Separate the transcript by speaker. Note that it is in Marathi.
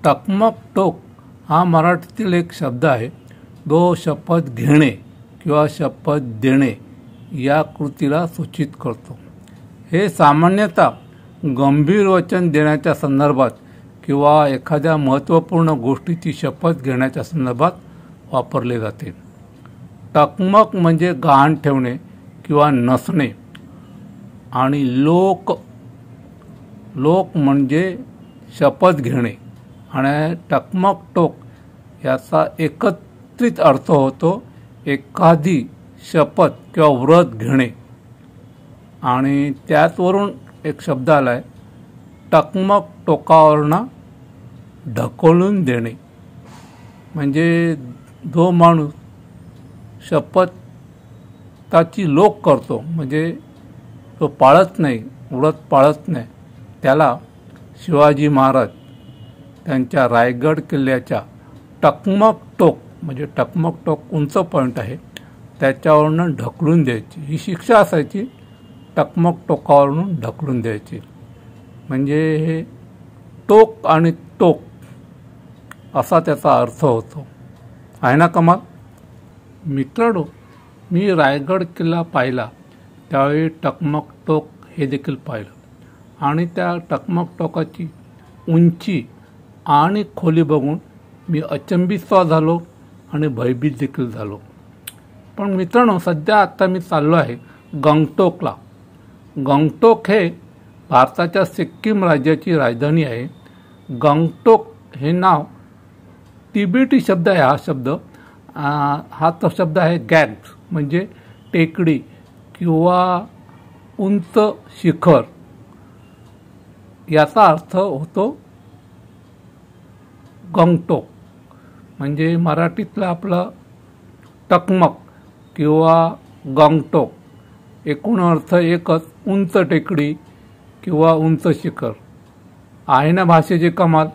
Speaker 1: टकमक टोक हा मराठीतील एक शब्द आहे. जो शपथ घेणे किंवा शपथ देणे या कृतीला सूचित करतो. हे सामान्यतः गंभीर वचन देण्याच्या संदर्भात किंवा एखाद्या महत्त्वपूर्ण गोष्टीची शपथ घेण्याच्या संदर्भात वापरले जाते. टकमक म्हणजे गहाण ठेवणे किंवा नसणे आणि लोक म्हणजे शपथ घेणे आणि टकमक टोक याचा एकत्रित अर्थ होतो एखादी शपथ किंवा व्रत घेणे. आणि त्याचवरून एक शब्द आला आहे टकमक टोकावरनं ढकलून देणे. म्हणजे जो माणूस शपथाची लोक करतो म्हणजे तो पाळत नाही, व्रत पाळत नाही, त्याला शिवाजी महाराज त्यांच्या रायगड किल्ल्याच्या टकमक टोक म्हणजे टकमक टोक उंच पॉईंट आहे त्याच्यावरनं ढकलून द्यायची ही शिक्षा असायची. टकमक टोकावरून ढकलून द्यायची म्हणजे हे टोक आणि टोक असा त्याचा अर्थ होतो. आहे ना कमाल. मित्रांनो, मी रायगड किल्ला पाहिला त्यावेळी टकमक टोक हे देखील पाहिलं आणि त्या टकमक टोकाची उंची आणि खोली बघून मी अचंबित झालो आणि भयभीत देखील झालो. पण मित्रांनो, सध्या आता मी चाललो आहे गंगटोकला. गंगटोक हे भारताच्या सिक्कीम राज्याची राजधानी आहे. गंगटोक हे नाव तिबेटी शब्द आहे. हा तो शब्द आहे गँग्स म्हणजे टेकडी किंवा उंच शिखर याचा अर्थ होतो गंगटोक. म्हणजे मराठीतलं आपलं टकमक किंवा गंगटोक एकूण अर्थ एकच, उंच टेकडी किंवा उंच शिखर. आहे ना भाषेची कमाल.